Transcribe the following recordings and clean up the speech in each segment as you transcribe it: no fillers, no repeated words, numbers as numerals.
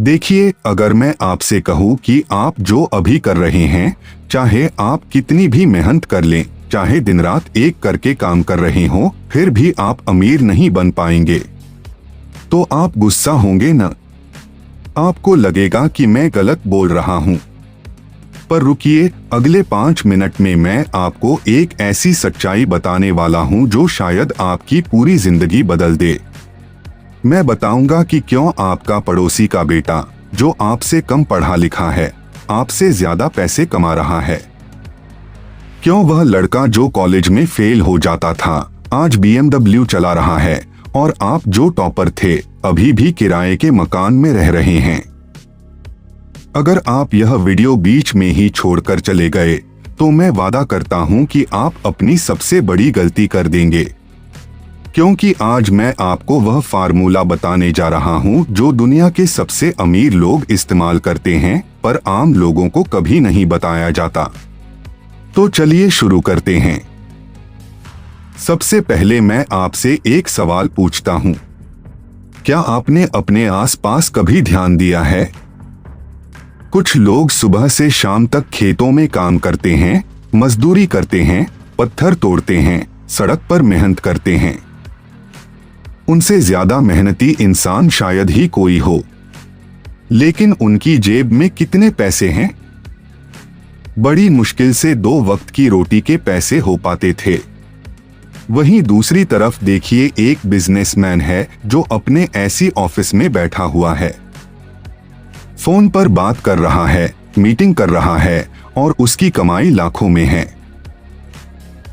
देखिए, अगर मैं आपसे कहूँ कि आप जो अभी कर रहे हैं, चाहे आप कितनी भी मेहनत कर लें, चाहे दिन रात एक करके काम कर रहे हो, फिर भी आप अमीर नहीं बन पाएंगे, तो आप गुस्सा होंगे न? आपको लगेगा कि मैं गलत बोल रहा हूँ। पर रुकिए, अगले 5 मिनट में मैं आपको एक ऐसी सच्चाई बताने वाला हूँ जो शायद आपकी पूरी जिंदगी बदल दे। मैं बताऊंगा कि क्यों आपका पड़ोसी का बेटा, जो आपसे कम पढ़ा लिखा है, आपसे ज्यादा पैसे कमा रहा है। क्यों वह लड़का जो कॉलेज में फेल हो जाता था, आज BMW चला रहा है, और आप जो टॉपर थे, अभी भी किराए के मकान में रह रहे हैं। अगर आप यह वीडियो बीच में ही छोड़कर चले गए, तो मैं वादा करता हूं कि आप अपनी सबसे बड़ी गलती कर देंगे, क्योंकि आज मैं आपको वह फार्मूला बताने जा रहा हूं जो दुनिया के सबसे अमीर लोग इस्तेमाल करते हैं, पर आम लोगों को कभी नहीं बताया जाता। तो चलिए शुरू करते हैं। सबसे पहले मैं आपसे एक सवाल पूछता हूं, क्या आपने अपने आसपास कभी ध्यान दिया है? कुछ लोग सुबह से शाम तक खेतों में काम करते हैं, मजदूरी करते हैं, पत्थर तोड़ते हैं, सड़क पर मेहनत करते हैं। उनसे ज्यादा मेहनती इंसान शायद ही कोई हो, लेकिन उनकी जेब में कितने पैसे हैं? बड़ी मुश्किल से 2 वक्त की रोटी के पैसे हो पाते थे। वहीं दूसरी तरफ देखिए, एक बिजनेसमैन है जो अपने ऐसी ऑफिस में बैठा हुआ है, फोन पर बात कर रहा है, मीटिंग कर रहा है, और उसकी कमाई लाखों में है।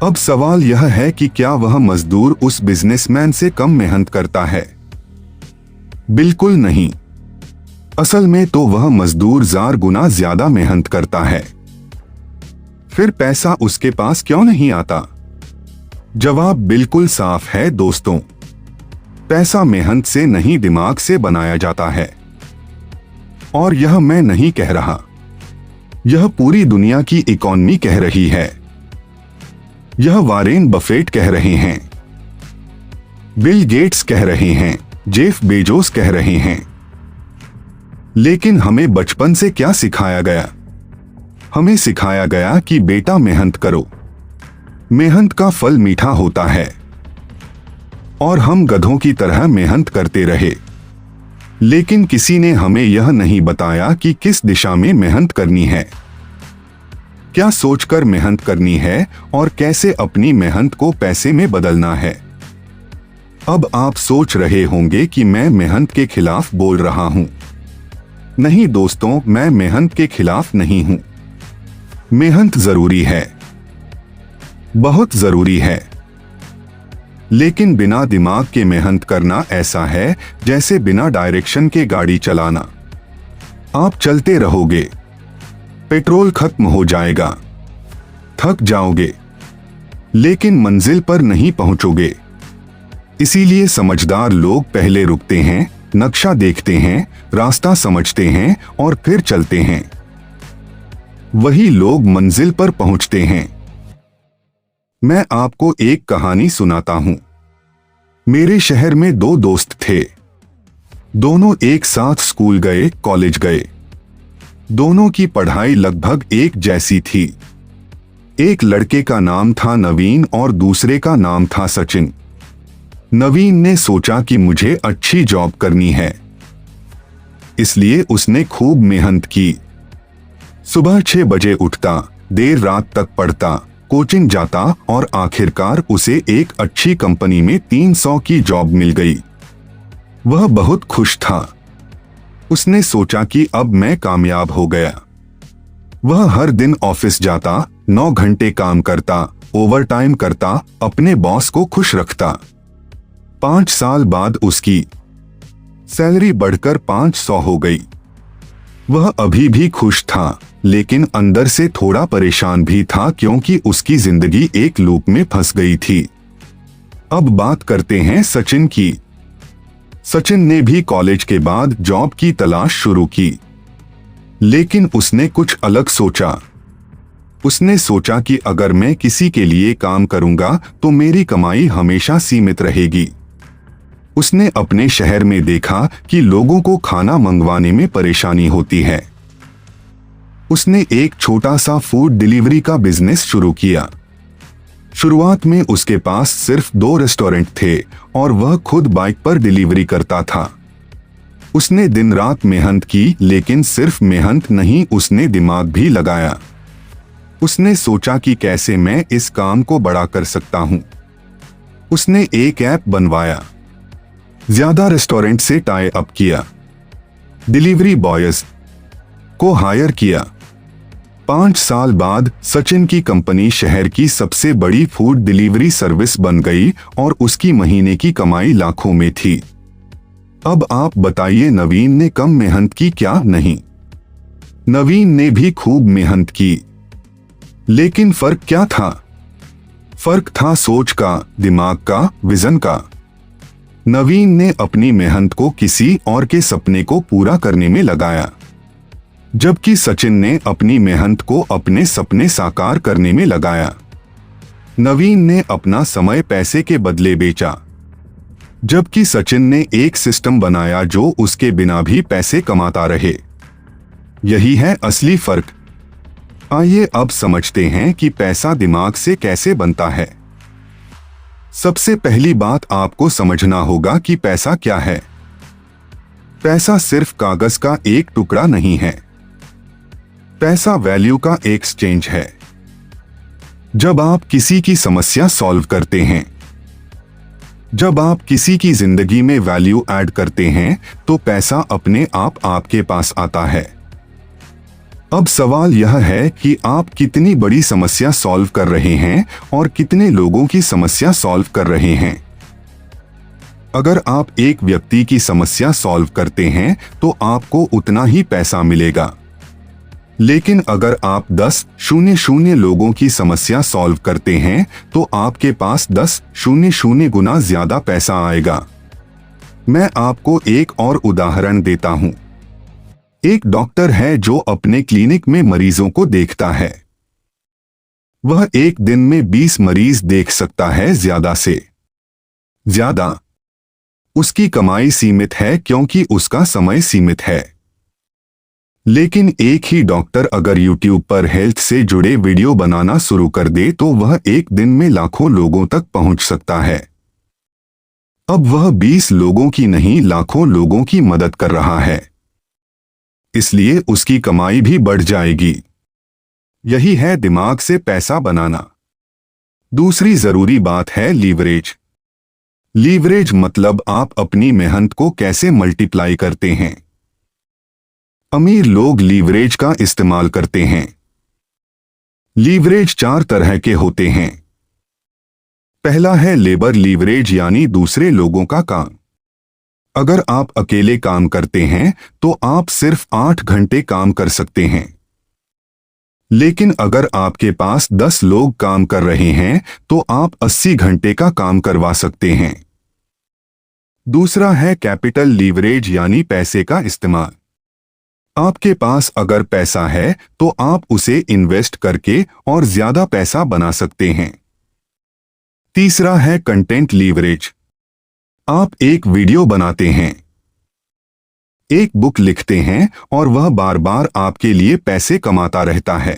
अब सवाल यह है कि क्या वह मजदूर उस बिजनेसमैन से कम मेहनत करता है? बिल्कुल नहीं। असल में तो वह मजदूर 1000 गुना ज्यादा मेहनत करता है। फिर पैसा उसके पास क्यों नहीं आता? जवाब बिल्कुल साफ है दोस्तों, पैसा मेहनत से नहीं, दिमाग से बनाया जाता है। और यह मैं नहीं कह रहा, यह पूरी दुनिया की इकोनॉमी कह रही है। यह वॉरेन बफेट कह रहे हैं, बिल गेट्स कह रहे हैं, जेफ बेजोस कह रहे हैं। लेकिन हमें बचपन से क्या सिखाया गया? हमें सिखाया गया कि बेटा मेहनत करो, मेहनत का फल मीठा होता है। और हम गधों की तरह मेहनत करते रहे, लेकिन किसी ने हमें यह नहीं बताया कि किस दिशा में मेहनत करनी है, क्या सोचकर मेहनत करनी है, और कैसे अपनी मेहनत को पैसे में बदलना है। अब आप सोच रहे होंगे कि मैं मेहनत के खिलाफ बोल रहा हूं। नहीं दोस्तों, मैं मेहनत के खिलाफ नहीं हूं। मेहनत जरूरी है, बहुत जरूरी है, लेकिन बिना दिमाग के मेहनत करना ऐसा है जैसे बिना डायरेक्शन के गाड़ी चलाना। आप चलते रहोगे, पेट्रोल खत्म हो जाएगा, थक जाओगे, लेकिन मंजिल पर नहीं पहुंचोगे। इसीलिए समझदार लोग पहले रुकते हैं, नक्शा देखते हैं, रास्ता समझते हैं, और फिर चलते हैं। वही लोग मंजिल पर पहुंचते हैं। मैं आपको एक कहानी सुनाता हूं। मेरे शहर में 2 दोस्त थे। दोनों एक साथ स्कूल गए, कॉलेज गए। दोनों की पढ़ाई लगभग एक जैसी थी। एक लड़के का नाम था नवीन और दूसरे का नाम था सचिन। नवीन ने सोचा कि मुझे अच्छी जॉब करनी है, इसलिए उसने खूब मेहनत की। सुबह 6 बजे उठता, देर रात तक पढ़ता, कोचिंग जाता, और आखिरकार उसे एक अच्छी कंपनी में 300 की जॉब मिल गई। वह बहुत खुश था। उसने सोचा कि अब मैं कामयाब हो गया। वह हर दिन ऑफिस जाता, 9 घंटे काम करता, ओवरटाइम करता, अपने बॉस को खुश रखता। 5 साल बाद उसकी सैलरी बढ़कर 500 हो गई। वह अभी भी खुश था, लेकिन अंदर से थोड़ा परेशान भी था, क्योंकि उसकी जिंदगी एक लूप में फंस गई थी। अब बात करते हैं सचिन की। सचिन ने भी कॉलेज के बाद जॉब की तलाश शुरू की, लेकिन उसने कुछ अलग सोचा। उसने सोचा कि अगर मैं किसी के लिए काम करूंगा तो मेरी कमाई हमेशा सीमित रहेगी। उसने अपने शहर में देखा कि लोगों को खाना मंगवाने में परेशानी होती है। उसने एक छोटा सा फूड डिलीवरी का बिजनेस शुरू किया। शुरुआत में उसके पास सिर्फ 2 रेस्टोरेंट थे और वह खुद बाइक पर डिलीवरी करता था। उसने दिन रात मेहनत की, लेकिन सिर्फ मेहनत नहीं, उसने दिमाग भी लगाया। उसने सोचा कि कैसे मैं इस काम को बड़ा कर सकता हूं। उसने एक ऐप बनवाया, ज्यादा रेस्टोरेंट से टाई अप किया, डिलीवरी बॉयज को हायर किया। 5 साल बाद सचिन की कंपनी शहर की सबसे बड़ी फूड डिलीवरी सर्विस बन गई और उसकी महीने की कमाई लाखों में थी। अब आप बताइए, नवीन ने कम मेहनत की क्या? नहीं, नवीन ने भी खूब मेहनत की। लेकिन फर्क क्या था? फर्क था सोच का, दिमाग का, विजन का। नवीन ने अपनी मेहनत को किसी और के सपने को पूरा करने में लगाया, जबकि सचिन ने अपनी मेहनत को अपने सपने साकार करने में लगाया। नवीन ने अपना समय पैसे के बदले बेचा, जबकि सचिन ने एक सिस्टम बनाया जो उसके बिना भी पैसे कमाता रहे। यही है असली फर्क। आइए अब समझते हैं कि पैसा दिमाग से कैसे बनता है। सबसे पहली बात आपको समझना होगा कि पैसा क्या है। पैसा सिर्फ कागज का एक टुकड़ा नहीं है। पैसा वैल्यू का एक्सचेंज है। जब आप किसी की समस्या सॉल्व करते हैं, जब आप किसी की जिंदगी में वैल्यू ऐड करते हैं, तो पैसा अपने आप आपके पास आता है। अब सवाल यह है कि आप कितनी बड़ी समस्या सॉल्व कर रहे हैं और कितने लोगों की समस्या सॉल्व कर रहे हैं। अगर आप एक व्यक्ति की समस्या सॉल्व करते हैं तो आपको उतना ही पैसा मिलेगा। लेकिन अगर आप 10,000 लोगों की समस्या सॉल्व करते हैं तो आपके पास 10,000 गुना ज्यादा पैसा आएगा। मैं आपको एक और उदाहरण देता हूं। एक डॉक्टर है जो अपने क्लिनिक में मरीजों को देखता है। वह एक दिन में 20 मरीज देख सकता है, ज्यादा से ज्यादा। उसकी कमाई सीमित है क्योंकि उसका समय सीमित है। लेकिन एक ही डॉक्टर अगर YouTube पर हेल्थ से जुड़े वीडियो बनाना शुरू कर दे तो वह एक दिन में लाखों लोगों तक पहुंच सकता है। अब वह 20 लोगों की नहीं, लाखों लोगों की मदद कर रहा है, इसलिए उसकी कमाई भी बढ़ जाएगी। यही है दिमाग से पैसा बनाना। दूसरी जरूरी बात है लीवरेज। लीवरेज मतलब आप अपनी मेहनत को कैसे मल्टीप्लाई करते हैं। अमीर लोग लीवरेज का इस्तेमाल करते हैं। लीवरेज 4 तरह के होते हैं। पहला है लेबर लीवरेज, यानी दूसरे लोगों का काम। अगर आप अकेले काम करते हैं तो आप सिर्फ 8 घंटे काम कर सकते हैं। लेकिन अगर आपके पास 10 लोग काम कर रहे हैं तो आप 80 घंटे का काम करवा सकते हैं। दूसरा है कैपिटल लीवरेज, यानी पैसे का इस्तेमाल। आपके पास अगर पैसा है तो आप उसे इन्वेस्ट करके और ज्यादा पैसा बना सकते हैं। तीसरा है कंटेंट लीवरेज। आप एक वीडियो बनाते हैं, एक बुक लिखते हैं और वह बार बार आपके लिए पैसे कमाता रहता है।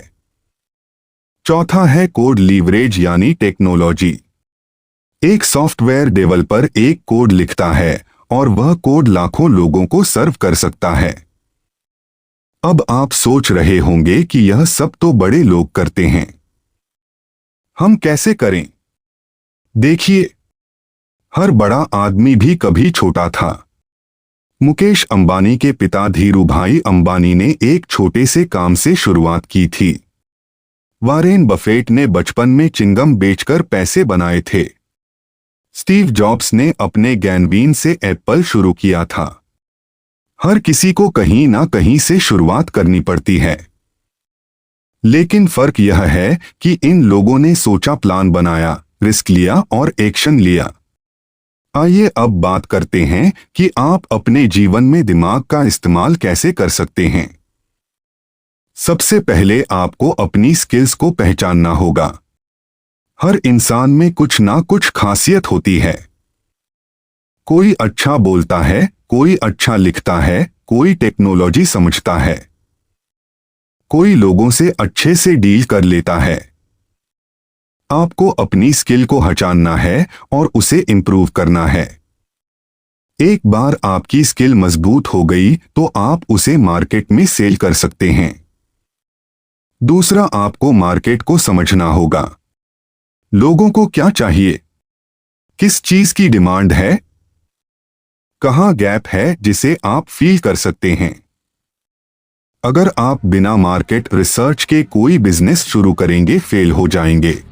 चौथा है कोड लीवरेज, यानी टेक्नोलॉजी। एक सॉफ्टवेयर डेवलपर एक कोड लिखता है और वह कोड लाखों लोगों को सर्व कर सकता है। अब आप सोच रहे होंगे कि यह सब तो बड़े लोग करते हैं, हम कैसे करें? देखिए, हर बड़ा आदमी भी कभी छोटा था। मुकेश अंबानी के पिता धीरूभाई अंबानी ने एक छोटे से काम से शुरुआत की थी। वारेन बफेट ने बचपन में चिंगम बेचकर पैसे बनाए थे। स्टीव जॉब्स ने अपने गैनवीन से एप्पल शुरू किया था। हर किसी को कहीं ना कहीं से शुरुआत करनी पड़ती है। लेकिन फर्क यह है कि इन लोगों ने सोचा, प्लान बनाया, रिस्क लिया और एक्शन लिया। आइए अब बात करते हैं कि आप अपने जीवन में दिमाग का इस्तेमाल कैसे कर सकते हैं। सबसे पहले आपको अपनी स्किल्स को पहचानना होगा। हर इंसान में कुछ ना कुछ खासियत होती है। कोई अच्छा बोलता है, कोई अच्छा लिखता है, कोई टेक्नोलॉजी समझता है, कोई लोगों से अच्छे से डील कर लेता है। आपको अपनी स्किल को पहचानना है और उसे इम्प्रूव करना है। एक बार आपकी स्किल मजबूत हो गई तो आप उसे मार्केट में सेल कर सकते हैं। दूसरा, आपको मार्केट को समझना होगा। लोगों को क्या चाहिए, किस चीज की डिमांड है, कहां गैप है जिसे आप फील कर सकते हैं। अगर आप बिना मार्केट रिसर्च के कोई बिजनेस शुरू करेंगे फेल हो जाएंगे।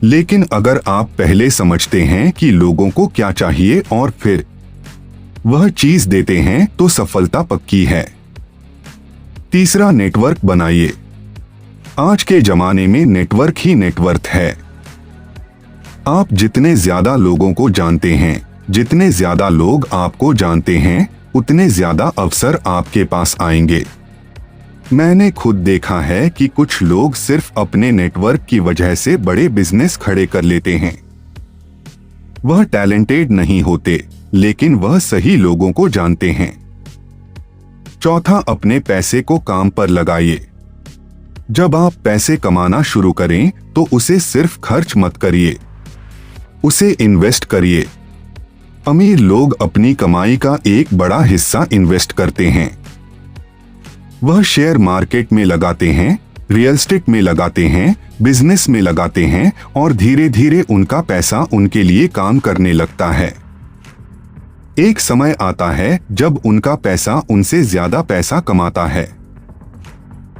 लेकिन अगर आप पहले समझते हैं कि लोगों को क्या चाहिए और फिर वह चीज देते हैं तो सफलता पक्की है। तीसरा, नेटवर्क बनाइए। आज के जमाने में नेटवर्क ही नेटवर्थ है। आप जितने ज्यादा लोगों को जानते हैं, जितने ज्यादा लोग आपको जानते हैं, उतने ज्यादा अवसर आपके पास आएंगे। मैंने खुद देखा है कि कुछ लोग सिर्फ अपने नेटवर्क की वजह से बड़े बिजनेस खड़े कर लेते हैं। वह टैलेंटेड नहीं होते, लेकिन वह सही लोगों को जानते हैं। चौथा, अपने पैसे को काम पर लगाइए। जब आप पैसे कमाना शुरू करें तो उसे सिर्फ खर्च मत करिए, उसे इन्वेस्ट करिए। अमीर लोग अपनी कमाई का एक बड़ा हिस्सा इन्वेस्ट करते हैं। वह शेयर मार्केट में लगाते हैं, रियल एस्टेट में लगाते हैं, बिजनेस में लगाते हैं और धीरे धीरे उनका पैसा उनके लिए काम करने लगता है। एक समय आता है जब उनका पैसा उनसे ज्यादा पैसा कमाता है।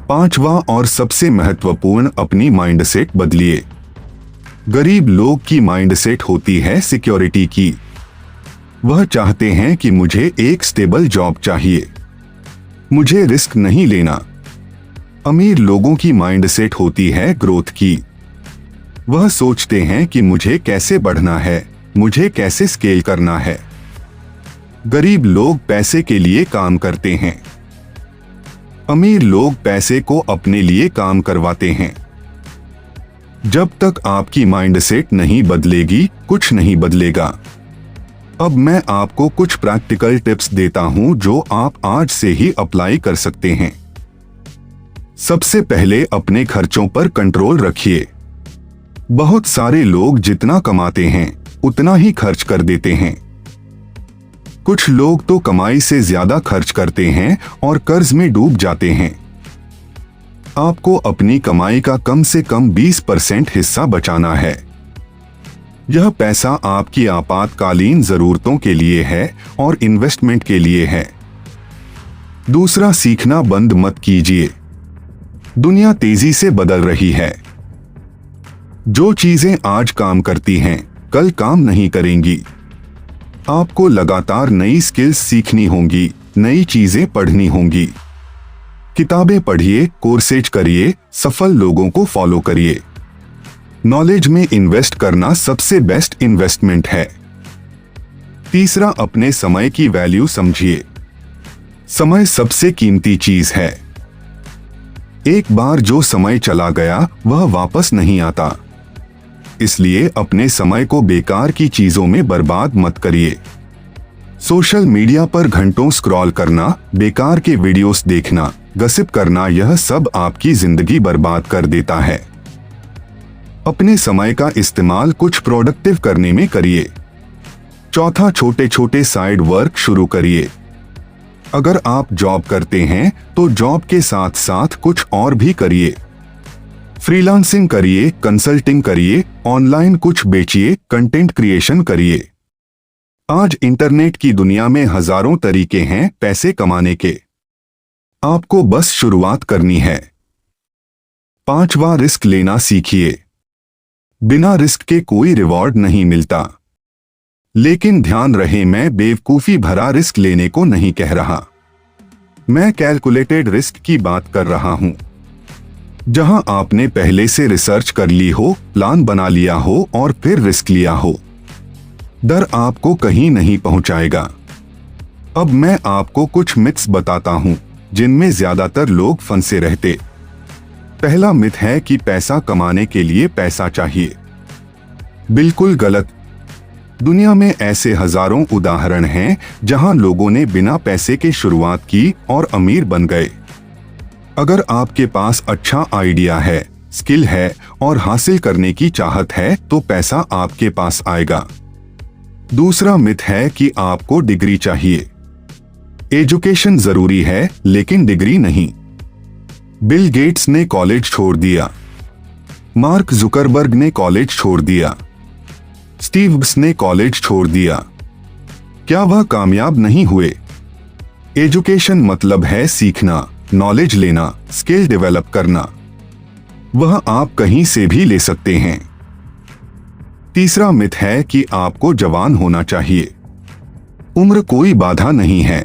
पांचवा और सबसे महत्वपूर्ण, अपनी माइंडसेट बदलिए। गरीब लोग की माइंडसेट होती है सिक्योरिटी की। वह चाहते हैं कि मुझे एक स्टेबल जॉब चाहिए, मुझे रिस्क नहीं लेना। अमीर लोगों की माइंडसेट होती है ग्रोथ की। वह सोचते हैं कि मुझे कैसे बढ़ना है, मुझे कैसे स्केल करना है। गरीब लोग पैसे के लिए काम करते हैं, अमीर लोग पैसे को अपने लिए काम करवाते हैं। जब तक आपकी माइंडसेट नहीं बदलेगी, कुछ नहीं बदलेगा। अब मैं आपको कुछ प्रैक्टिकल टिप्स देता हूं जो आप आज से ही अप्लाई कर सकते हैं। सबसे पहले, अपने खर्चों पर कंट्रोल रखिए। बहुत सारे लोग जितना कमाते हैं उतना ही खर्च कर देते हैं। कुछ लोग तो कमाई से ज्यादा खर्च करते हैं और कर्ज में डूब जाते हैं। आपको अपनी कमाई का कम से कम 20% हिस्सा बचाना है। यह पैसा आपकी आपातकालीन जरूरतों के लिए है और इन्वेस्टमेंट के लिए है। दूसरा, सीखना बंद मत कीजिए। दुनिया तेजी से बदल रही है। जो चीजें आज काम करती हैं, कल काम नहीं करेंगी। आपको लगातार नई स्किल्स सीखनी होंगी, नई चीजें पढ़नी होंगी। किताबें पढ़िए, कोर्सेज करिए, सफल लोगों को फॉलो करिए। नॉलेज में इन्वेस्ट करना सबसे बेस्ट इन्वेस्टमेंट है। तीसरा, अपने समय की वैल्यू समझिए। समय सबसे कीमती चीज है। एक बार जो समय चला गया वह वापस नहीं आता। इसलिए अपने समय को बेकार की चीजों में बर्बाद मत करिए। सोशल मीडिया पर घंटों स्क्रॉल करना, बेकार के वीडियोस देखना, गसिप करना, यह सब आपकी जिंदगी बर्बाद कर देता है। अपने समय का इस्तेमाल कुछ प्रोडक्टिव करने में करिए। चौथा, छोटे छोटे साइड वर्क शुरू करिए। अगर आप जॉब करते हैं तो जॉब के साथ साथ कुछ और भी करिए। फ्रीलांसिंग करिए, कंसल्टिंग करिए, ऑनलाइन कुछ बेचिए, कंटेंट क्रिएशन करिए। आज इंटरनेट की दुनिया में हजारों तरीके हैं पैसे कमाने के। आपको बस शुरुआत करनी है। पांचवा, रिस्क लेना सीखिए। बिना रिस्क के कोई रिवॉर्ड नहीं मिलता। लेकिन ध्यान रहे, मैं बेवकूफी भरा रिस्क लेने को नहीं कह रहा। मैं कैलकुलेटेड रिस्क की बात कर रहा हूं, जहां आपने पहले से रिसर्च कर ली हो, प्लान बना लिया हो और फिर रिस्क लिया हो। डर आपको कहीं नहीं पहुंचाएगा। अब मैं आपको कुछ मिथ्स बताता हूं जिनमें ज्यादातर लोग फंसे रहते। पहला मिथ है कि पैसा कमाने के लिए पैसा चाहिए। बिल्कुल गलत। दुनिया में ऐसे हजारों उदाहरण हैं जहां लोगों ने बिना पैसे के शुरुआत की और अमीर बन गए। अगर आपके पास अच्छा आइडिया है, स्किल है और हासिल करने की चाहत है तो पैसा आपके पास आएगा। दूसरा मिथ है कि आपको डिग्री चाहिए। एजुकेशन जरूरी है लेकिन डिग्री नहीं। बिल गेट्स ने कॉलेज छोड़ दिया, मार्क जुकरबर्ग ने कॉलेज छोड़ दिया, स्टीव जॉब्स ने कॉलेज छोड़ दिया। क्या वह कामयाब नहीं हुए? एजुकेशन मतलब है सीखना, नॉलेज लेना, स्किल डेवलप करना। वह आप कहीं से भी ले सकते हैं। तीसरा मिथ है कि आपको जवान होना चाहिए। उम्र कोई बाधा नहीं है।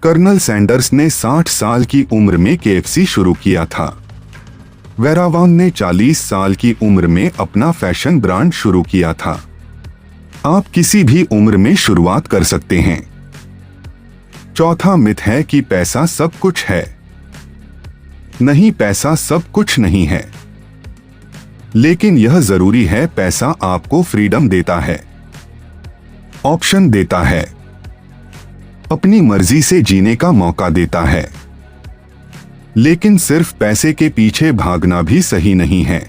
कर्नल सैंडर्स ने 60 साल की उम्र में KFC शुरू किया था। वेरावान ने 40 साल की उम्र में अपना फैशन ब्रांड शुरू किया था। आप किसी भी उम्र में शुरुआत कर सकते हैं। चौथा मिथ है कि पैसा सब कुछ है। नहीं, पैसा सब कुछ नहीं है, लेकिन यह जरूरी है। पैसा आपको फ्रीडम देता है, ऑप्शन देता है, अपनी मर्जी से जीने का मौका देता है। लेकिन सिर्फ पैसे के पीछे भागना भी सही नहीं है।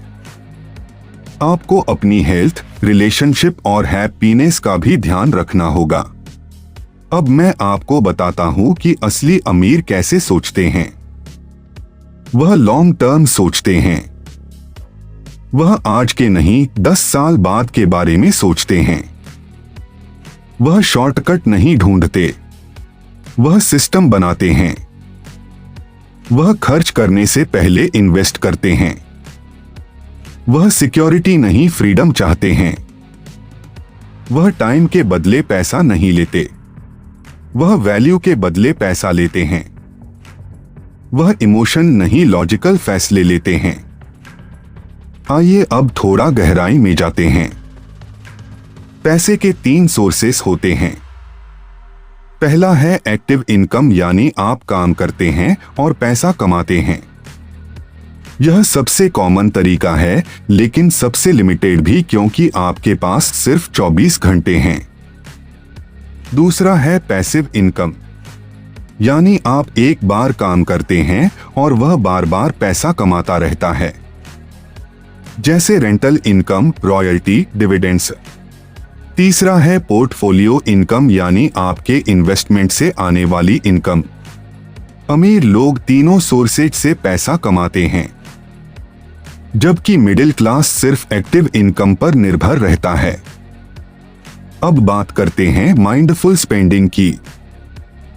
आपको अपनी हेल्थ, रिलेशनशिप और हैप्पीनेस का भी ध्यान रखना होगा। अब मैं आपको बताता हूं कि असली अमीर कैसे सोचते हैं। वह लॉन्ग टर्म सोचते हैं। वह आज के नहीं 10 साल बाद के बारे में सोचते हैं। वह शॉर्टकट नहीं ढूंढते, वह सिस्टम बनाते हैं। वह खर्च करने से पहले इन्वेस्ट करते हैं। वह सिक्योरिटी नहीं फ्रीडम चाहते हैं। वह टाइम के बदले पैसा नहीं लेते, वह वैल्यू के बदले पैसा लेते हैं। वह इमोशन नहीं लॉजिकल फैसले लेते हैं। आइए अब थोड़ा गहराई में जाते हैं। पैसे के 3 सोर्सेस होते हैं। पहला है एक्टिव इनकम, यानी आप काम करते हैं और पैसा कमाते हैं। यह सबसे कॉमन तरीका है लेकिन सबसे लिमिटेड भी, क्योंकि आपके पास सिर्फ 24 घंटे हैं। दूसरा है पैसिव इनकम, यानी आप एक बार काम करते हैं और वह बार बार पैसा कमाता रहता है, जैसे रेंटल इनकम, रॉयल्टी, डिविडेंड्स। तीसरा है पोर्टफोलियो इनकम, यानी आपके इन्वेस्टमेंट से आने वाली इनकम। अमीर लोग तीनों सोर्सेज से पैसा कमाते हैं, जबकि मिडिल क्लास सिर्फ एक्टिव इनकम पर निर्भर रहता है। अब बात करते हैं माइंडफुल स्पेंडिंग की।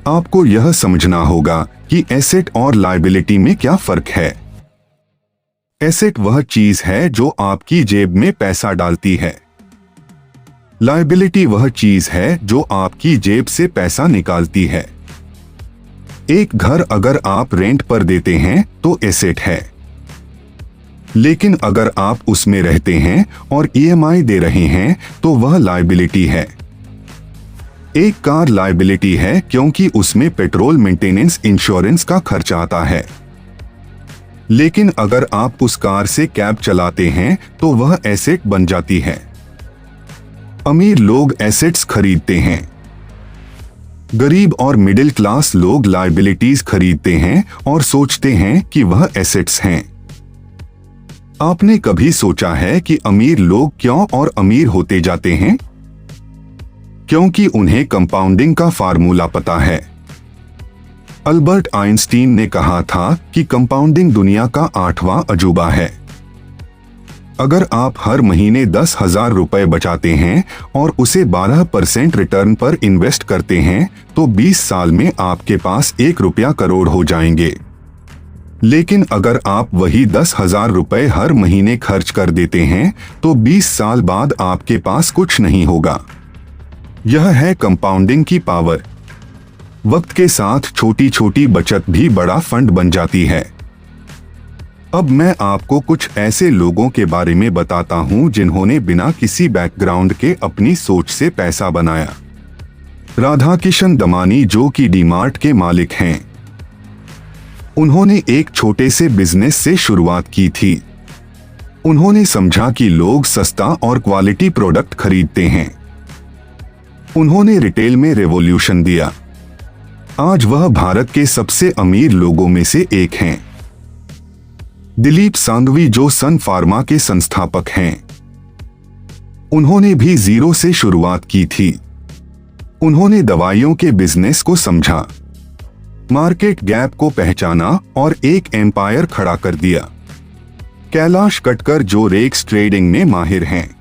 आपको यह समझना होगा कि एसेट और लायबिलिटी में क्या फर्क है। एसेट वह चीज है जो आपकी जेब में पैसा डालती है। लायबिलिटी वह चीज है जो आपकी जेब से पैसा निकालती है। एक घर अगर आप रेंट पर देते हैं तो एसेट है, लेकिन अगर आप उसमें रहते हैं और EMI दे रहे हैं तो वह लायबिलिटी है। एक कार लायबिलिटी है क्योंकि उसमें पेट्रोल, मेंटेनेंस, इंश्योरेंस का खर्चा आता है, लेकिन अगर आप उस कार से कैब चलाते हैं तो वह एसेट बन जाती है। अमीर लोग एसेट्स खरीदते हैं, गरीब और मिडिल क्लास लोग लायबिलिटीज खरीदते हैं और सोचते हैं कि वह एसेट्स हैं। आपने कभी सोचा है कि अमीर लोग क्यों और अमीर होते जाते हैं? क्योंकि उन्हें कंपाउंडिंग का फार्मूला पता है। अल्बर्ट आइंस्टीन ने कहा था कि कंपाउंडिंग दुनिया का 8वां अजूबा है। अगर आप हर महीने 10,000 रुपए बचाते हैं और उसे 12% रिटर्न पर इन्वेस्ट करते हैं तो 20 साल में आपके पास 1 रुपया करोड़ हो जाएंगे। लेकिन अगर आप वही 10,000 रुपए हर महीने खर्च कर देते हैं तो 20 साल बाद आपके पास कुछ नहीं होगा। यह है कंपाउंडिंग की पावर। वक्त के साथ छोटी छोटी बचत भी बड़ा फंड बन जाती है। अब मैं आपको कुछ ऐसे लोगों के बारे में बताता हूं जिन्होंने बिना किसी बैकग्राउंड के अपनी सोच से पैसा बनाया। राधाकिशन दमानी, जो कि डीमार्ट के मालिक हैं, उन्होंने एक छोटे से बिजनेस से शुरुआत की थी। उन्होंने समझा कि लोग सस्ता और क्वालिटी प्रोडक्ट खरीदते हैं। उन्होंने रिटेल में रेवोल्यूशन दिया। आज वह भारत के सबसे अमीर लोगों में से एक हैं। दिलीप सांघवी जो सन फार्मा के संस्थापक हैं, उन्होंने भी जीरो से शुरुआत की थी। उन्होंने दवाइयों के बिजनेस को समझा, मार्केट गैप को पहचाना और एक एम्पायर खड़ा कर दिया। कैलाश कटकर जो रेक्स ट्रेडिंग में माहिर हैं,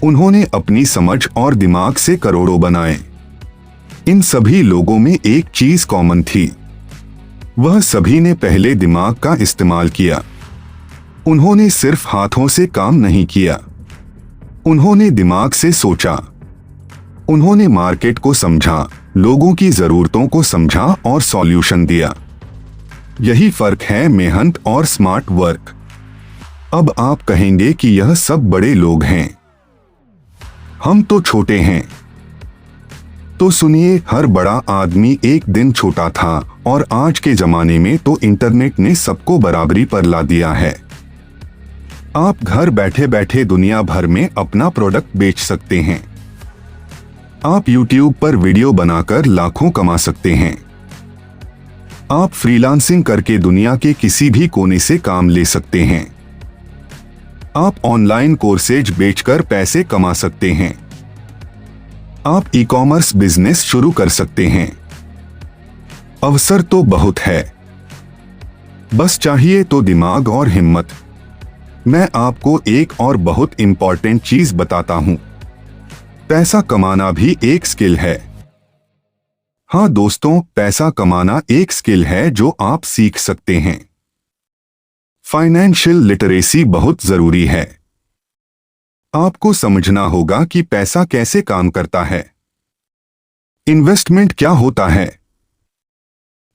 उन्होंने अपनी समझ और दिमाग से करोड़ों बनाए। इन सभी लोगों में एक चीज कॉमन थी, वह सभी ने पहले दिमाग का इस्तेमाल किया। उन्होंने सिर्फ हाथों से काम नहीं किया, उन्होंने दिमाग से सोचा। उन्होंने मार्केट को समझा, लोगों की जरूरतों को समझा और सॉल्यूशन दिया। यही फर्क है मेहनत और स्मार्ट वर्क। अब आप कहेंगे कि यह सब बड़े लोग हैं, हम तो छोटे हैं। तो सुनिए, हर बड़ा आदमी एक दिन छोटा था और आज के जमाने में तो इंटरनेट ने सबको बराबरी पर ला दिया है। आप घर बैठे बैठे दुनिया भर में अपना प्रोडक्ट बेच सकते हैं। आप YouTube पर वीडियो बनाकर लाखों कमा सकते हैं। आप फ्रीलांसिंग करके दुनिया के किसी भी कोने से काम ले सकते हैं। आप ऑनलाइन कोर्सेज बेचकर पैसे कमा सकते हैं। आप ई-कॉमर्स बिजनेस शुरू कर सकते हैं। अवसर तो बहुत है, बस चाहिए तो दिमाग और हिम्मत। मैं आपको एक और बहुत इंपॉर्टेंट चीज बताता हूं, पैसा कमाना भी एक स्किल है। हाँ दोस्तों, पैसा कमाना एक स्किल है जो आप सीख सकते हैं। फाइनेंशियल लिटरेसी बहुत जरूरी है। आपको समझना होगा कि पैसा कैसे काम करता है, इन्वेस्टमेंट क्या होता है,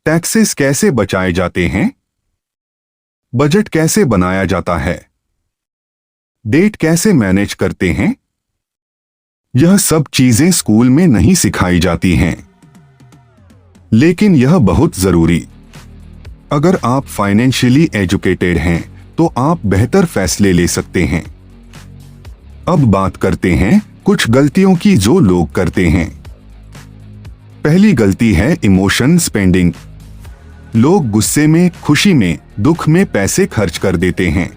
टैक्सेस कैसे बचाए जाते हैं, बजट कैसे बनाया जाता है, डेट कैसे मैनेज करते हैं। यह सब चीजें स्कूल में नहीं सिखाई जाती हैं, लेकिन यह बहुत जरूरी। अगर आप फाइनेंशियली एजुकेटेड हैं तो आप बेहतर फैसले ले सकते हैं। अब बात करते हैं कुछ गलतियों की जो लोग करते हैं। पहली गलती है इमोशन स्पेंडिंग। लोग गुस्से में, खुशी में, दुख में पैसे खर्च कर देते हैं।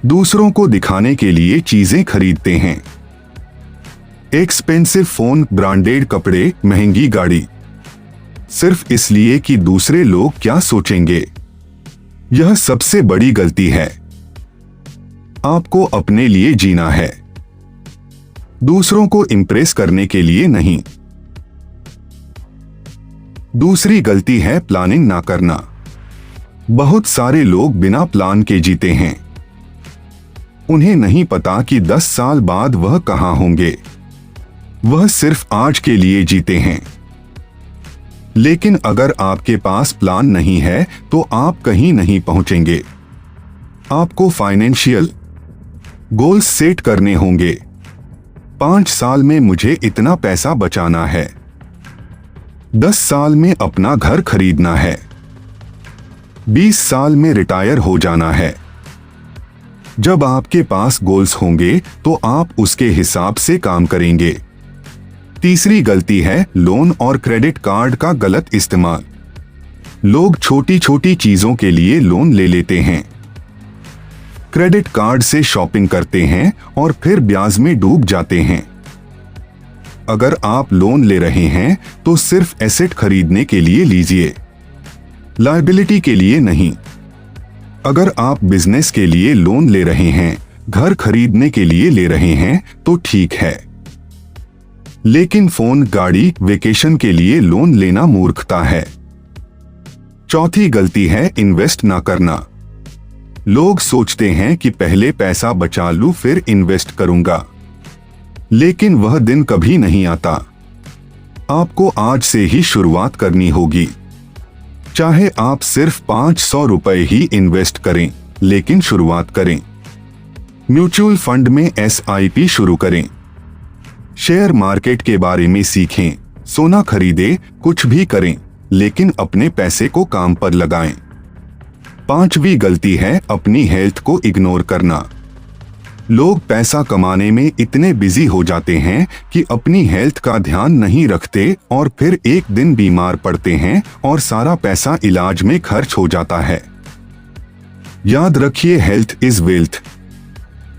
दूसरों को दिखाने के लिए चीजें खरीदते हैं। एक्सपेंसिव फोन, ब्रांडेड कपड़े, महंगी गाड़ी, सिर्फ इसलिए कि दूसरे लोग क्या सोचेंगे। यह सबसे बड़ी गलती है। आपको अपने लिए जीना है, दूसरों को इंप्रेस करने के लिए नहीं। दूसरी गलती है प्लानिंग ना करना। बहुत सारे लोग बिना प्लान के जीते हैं। उन्हें नहीं पता कि 10 साल बाद वह कहां होंगे। वह सिर्फ आज के लिए जीते हैं। लेकिन अगर आपके पास प्लान नहीं है तो आप कहीं नहीं पहुंचेंगे। आपको फाइनेंशियल गोल्स सेट करने होंगे। 5 साल में मुझे इतना पैसा बचाना है, 10 साल में अपना घर खरीदना है, 20 साल में रिटायर हो जाना है। जब आपके पास गोल्स होंगे तो आप उसके हिसाब से काम करेंगे। तीसरी गलती है लोन और क्रेडिट कार्ड का गलत इस्तेमाल। लोग छोटी छोटी चीजों के लिए लोन ले लेते हैं, क्रेडिट कार्ड से शॉपिंग करते हैं और फिर ब्याज में डूब जाते हैं। अगर आप लोन ले रहे हैं तो सिर्फ एसेट खरीदने के लिए लीजिए, लायबिलिटी के लिए नहीं। अगर आप बिजनेस के लिए लोन ले रहे हैं, घर खरीदने के लिए ले रहे हैं तो ठीक है, लेकिन फोन, गाड़ी, वेकेशन के लिए लोन लेना मूर्खता है। चौथी गलती है इन्वेस्ट ना करना। लोग सोचते हैं कि पहले पैसा बचा लूं फिर इन्वेस्ट करूंगा, लेकिन वह दिन कभी नहीं आता। आपको आज से ही शुरुआत करनी होगी। चाहे आप सिर्फ 500 रुपए ही इन्वेस्ट करें, लेकिन शुरुआत करें। म्यूचुअल फंड में SIP शुरू करें। शेयर मार्केट के बारे में सीखें, सोना खरीदें, कुछ भी करें, लेकिन अपने पैसे को काम पर लगाएं। पांचवी गलती है अपनी हेल्थ को इग्नोर करना। लोग पैसा कमाने में इतने बिजी हो जाते हैं कि अपनी हेल्थ का ध्यान नहीं रखते और फिर एक दिन बीमार पड़ते हैं और सारा पैसा इलाज में खर्च हो जाता है। याद रखिए, हेल्थ इज वेल्थ।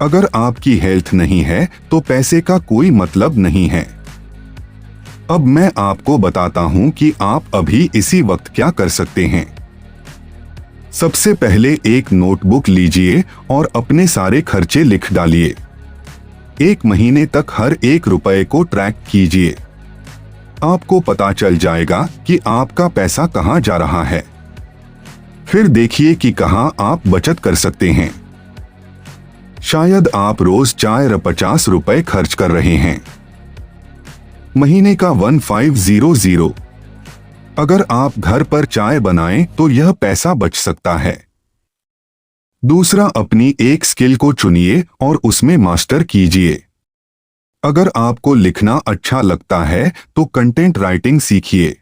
अगर आपकी हेल्थ नहीं है तो पैसे का कोई मतलब नहीं है। अब मैं आपको बताता हूं कि आप अभी इसी वक्त क्या कर सकते हैं। सबसे पहले एक नोटबुक लीजिए और अपने सारे खर्चे लिख डालिए। 1 महीने तक हर 1 रुपए को ट्रैक कीजिए। आपको पता चल जाएगा कि आपका पैसा कहां जा रहा है। फिर देखिए कि कहां आप बचत कर सकते हैं। शायद आप रोज 50 रुपए खर्च कर रहे हैं। महीने का 1500। अगर आप घर पर चाय बनाएं तो यह पैसा बच सकता है। दूसरा, अपनी एक स्किल को चुनिए और उसमें मास्टर कीजिए। अगर आपको लिखना अच्छा लगता है तो कंटेंट राइटिंग सीखिए।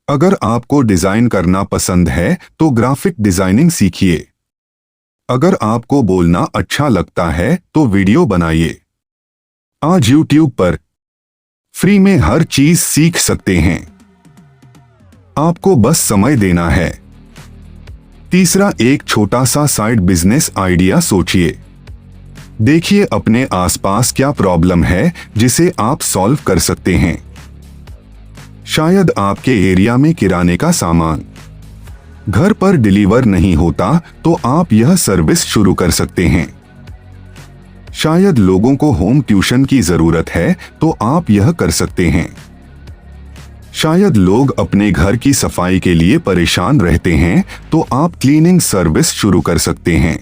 अगर आपको डिजाइन करना पसंद है तो ग्राफिक डिजाइनिंग सीखिए। अगर आपको बोलना अच्छा लगता है तो वीडियो बनाइए। आज YouTube पर फ्री में हर चीज सीख सकते हैं। आपको बस समय देना है। तीसरा, एक छोटा सा साइड बिजनेस आइडिया सोचिए। देखिए अपने आसपास क्या प्रॉब्लम है जिसे आप सॉल्व कर सकते हैं। शायद आपके एरिया में किराने का सामान घर पर डिलीवर नहीं होता तो आप यह सर्विस शुरू कर सकते हैं। शायद लोगों को होम ट्यूशन की जरूरत है तो आप यह कर सकते हैं। शायद लोग अपने घर की सफाई के लिए परेशान रहते हैं तो आप क्लीनिंग सर्विस शुरू कर सकते हैं।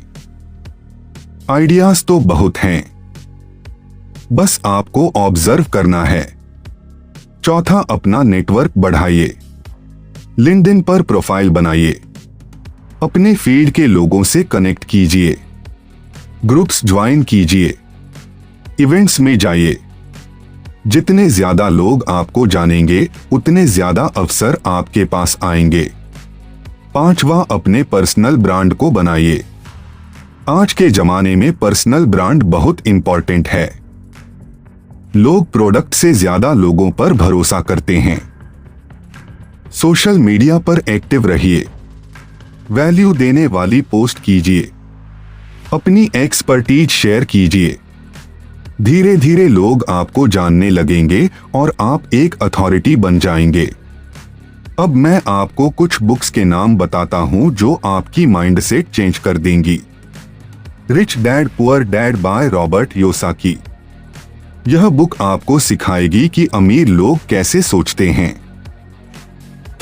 आइडियाज तो बहुत हैं, बस आपको ऑब्जर्व करना है। चौथा, अपना नेटवर्क बढ़ाइए। लिंक्डइन पर प्रोफाइल बनाइए। अपने फील्ड के लोगों से कनेक्ट कीजिए। ग्रुप्स ज्वाइन कीजिए। इवेंट्स में जाइए। जितने ज्यादा लोग आपको जानेंगे उतने ज्यादा अवसर आपके पास आएंगे। पांचवा, अपने पर्सनल ब्रांड को बनाइए। आज के जमाने में पर्सनल ब्रांड बहुत इंपॉर्टेंट है। लोग प्रोडक्ट से ज्यादा लोगों पर भरोसा करते हैं। सोशल मीडिया पर एक्टिव रहिए। वैल्यू देने वाली पोस्ट कीजिए। अपनी एक्सपर्टीज शेयर कीजिए। धीरे धीरे लोग आपको जानने लगेंगे और आप एक अथॉरिटी बन जाएंगे। अब मैं आपको कुछ बुक्स के नाम बताता हूं जो आपकी माइंडसेट चेंज कर देंगी। Rich dad poor dad by Robert Kiyosaki. यह बुक आपको सिखाएगी कि अमीर लोग कैसे सोचते हैं।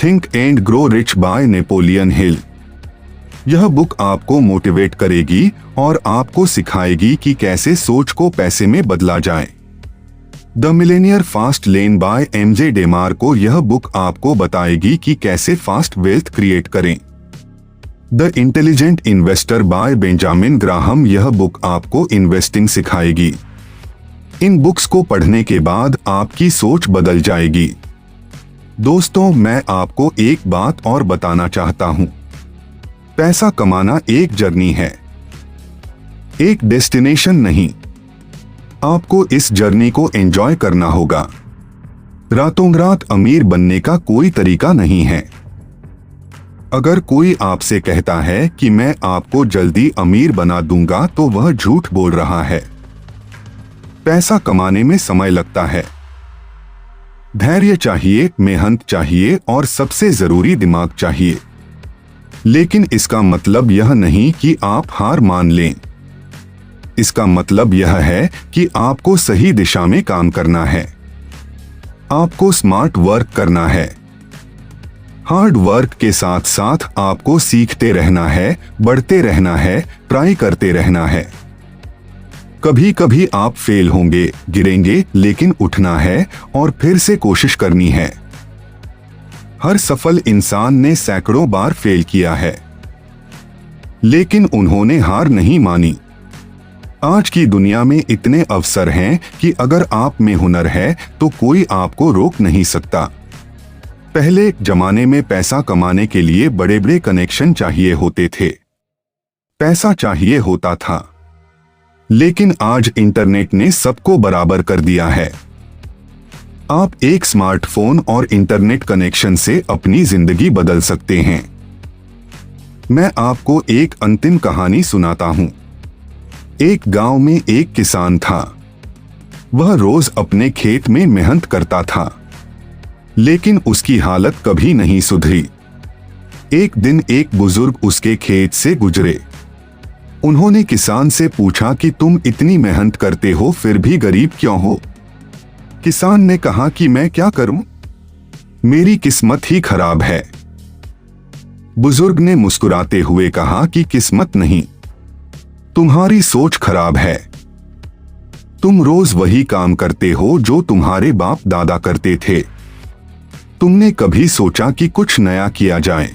Think and grow rich by Napoleon Hill. यह बुक आपको मोटिवेट करेगी और आपको सिखाएगी कि कैसे सोच को पैसे में बदला जाए। The millionaire fast lane by MJ DeMarco. यह बुक आपको बताएगी कि कैसे फास्ट वेल्थ क्रिएट करें। The intelligent investor by Benjamin Graham. यह बुक आपको इन्वेस्टिंग सिखाएगी। इन बुक्स को पढ़ने के बाद आपकी सोच बदल जाएगी। दोस्तों, मैं आपको एक बात और बताना चाहता हूं। पैसा कमाना एक जर्नी है, एक डेस्टिनेशन नहीं। आपको इस जर्नी को एंजॉय करना होगा। रातों रात अमीर बनने का कोई तरीका नहीं है। अगर कोई आपसे कहता है कि मैं आपको जल्दी अमीर बना दूंगा तो वह झूठ बोल रहा है। पैसा कमाने में समय लगता है, धैर्य चाहिए, मेहनत चाहिए और सबसे जरूरी दिमाग चाहिए। लेकिन इसका मतलब यह नहीं कि आप हार मान लें। इसका मतलब यह है कि आपको सही दिशा में काम करना है। आपको स्मार्ट वर्क करना है। हार्ड वर्क के साथ साथ आपको सीखते रहना है, बढ़ते रहना है, ट्राई करते रहना है। कभी कभी आप फेल होंगे, गिरेंगे, लेकिन उठना है और फिर से कोशिश करनी है। हर सफल इंसान ने सैकड़ों बार फेल किया है, लेकिन उन्होंने हार नहीं मानी। आज की दुनिया में इतने अवसर हैं कि अगर आप में हुनर है तो कोई आपको रोक नहीं सकता। पहले जमाने में पैसा कमाने के लिए बड़े बड़े कनेक्शन चाहिए होते थे, पैसा चाहिए होता था। लेकिन आज इंटरनेट ने सबको बराबर कर दिया है। आप एक स्मार्टफोन और इंटरनेट कनेक्शन से अपनी जिंदगी बदल सकते हैं। मैं आपको एक अंतिम कहानी सुनाता हूं। एक गांव में एक किसान था। वह रोज अपने खेत में मेहनत करता था, लेकिन उसकी हालत कभी नहीं सुधरी। एक दिन एक बुजुर्ग उसके खेत से गुजरे। उन्होंने किसान से पूछा कि तुम इतनी मेहनत करते हो फिर भी गरीब क्यों हो? किसान ने कहा कि मैं क्या करूं, मेरी किस्मत ही खराब है। बुजुर्ग ने मुस्कुराते हुए कहा कि किस्मत नहीं, तुम्हारी सोच खराब है। तुम रोज वही काम करते हो जो तुम्हारे बाप दादा करते थे। तुमने कभी सोचा कि कुछ नया किया जाए?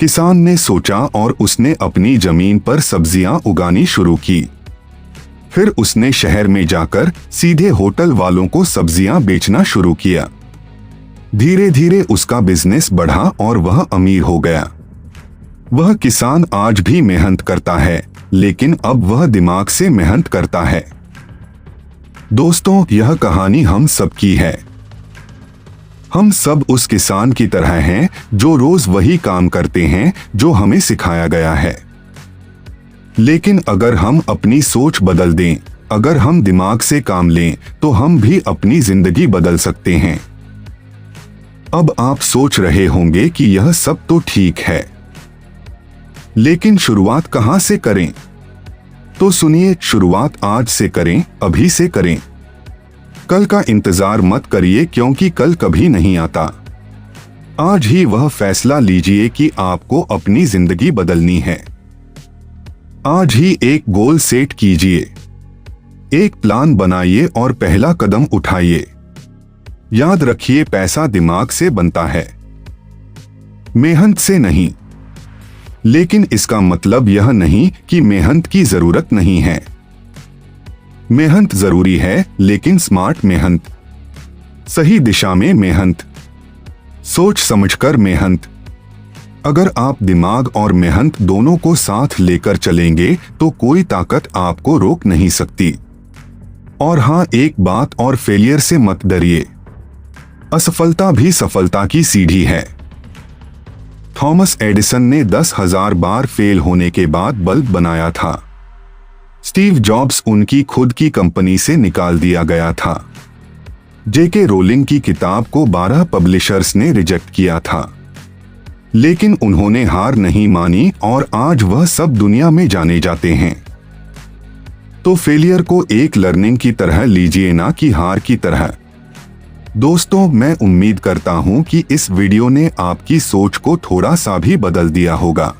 किसान ने सोचा और उसने अपनी जमीन पर सब्जियां उगानी शुरू की। फिर उसने शहर में जाकर सीधे होटल वालों को सब्जियां बेचना शुरू किया। धीरे धीरे उसका बिजनेस बढ़ा और वह अमीर हो गया। वह किसान आज भी मेहनत करता है, लेकिन अब वह दिमाग से मेहनत करता है। दोस्तों, यह कहानी हम सबकी है। हम सब उस किसान की तरह हैं जो रोज वही काम करते हैं जो हमें सिखाया गया है। लेकिन अगर हम अपनी सोच बदल दें, अगर हम दिमाग से काम लें, तो हम भी अपनी जिंदगी बदल सकते हैं। अब आप सोच रहे होंगे कि यह सब तो ठीक है, लेकिन शुरुआत कहां से करें? तो सुनिए, शुरुआत आज से करें, अभी से करें। कल का इंतजार मत करिए, क्योंकि कल कभी नहीं आता। आज ही वह फैसला लीजिए कि आपको अपनी जिंदगी बदलनी है। आज ही एक गोल सेट कीजिए, एक प्लान बनाइए और पहला कदम उठाइए। याद रखिए, पैसा दिमाग से बनता है, मेहनत से नहीं। लेकिन इसका मतलब यह नहीं कि मेहनत की जरूरत नहीं है। मेहनत जरूरी है, लेकिन स्मार्ट मेहनत, सही दिशा में मेहनत, सोच समझकर मेहनत। अगर आप दिमाग और मेहनत दोनों को साथ लेकर चलेंगे तो कोई ताकत आपको रोक नहीं सकती। और हाँ, एक बात और, फेलियर से मत डरिए। असफलता भी सफलता की सीढ़ी है। थॉमस एडिसन ने 10,000 बार फेल होने के बाद बल्ब बनाया था। स्टीव जॉब्स उनकी खुद की कंपनी से निकाल दिया गया था। जेके रोलिंग की किताब को 12 पब्लिशर्स ने रिजेक्ट किया था, लेकिन उन्होंने हार नहीं मानी और आज वह सब दुनिया में जाने जाते हैं। तो फेलियर को एक लर्निंग की तरह लीजिए, ना कि हार की तरह। दोस्तों, मैं उम्मीद करता हूं कि इस वीडियो ने आपकी सोच को थोड़ा सा भी बदल दिया होगा।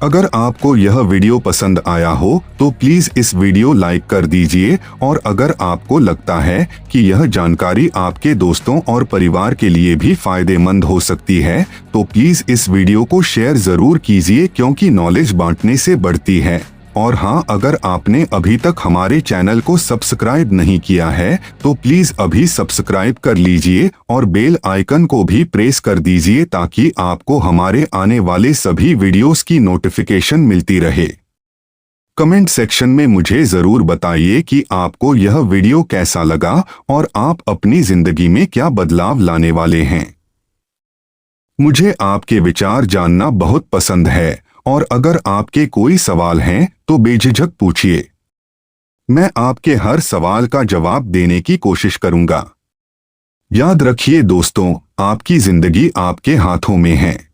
अगर आपको यह वीडियो पसंद आया हो तो प्लीज इस वीडियो लाइक कर दीजिए, और अगर आपको लगता है कि यह जानकारी आपके दोस्तों और परिवार के लिए भी फायदेमंद हो सकती है तो प्लीज इस वीडियो को शेयर जरूर कीजिए, क्योंकि नॉलेज बांटने से बढ़ती है। और हाँ, अगर आपने अभी तक हमारे चैनल को सब्सक्राइब नहीं किया है तो प्लीज अभी सब्सक्राइब कर लीजिए और बेल आइकन को भी प्रेस कर दीजिए, ताकि आपको हमारे आने वाले सभी वीडियोस की नोटिफिकेशन मिलती रहे। कमेंट सेक्शन में मुझे जरूर बताइए कि आपको यह वीडियो कैसा लगा और आप अपनी जिंदगी में क्या बदलाव लाने वाले हैं। मुझे आपके विचार जानना बहुत पसंद है, और अगर आपके कोई सवाल हैं तो बेझिझक पूछिए। मैं आपके हर सवाल का जवाब देने की कोशिश करूंगा। याद रखिए दोस्तों, आपकी जिंदगी आपके हाथों में है।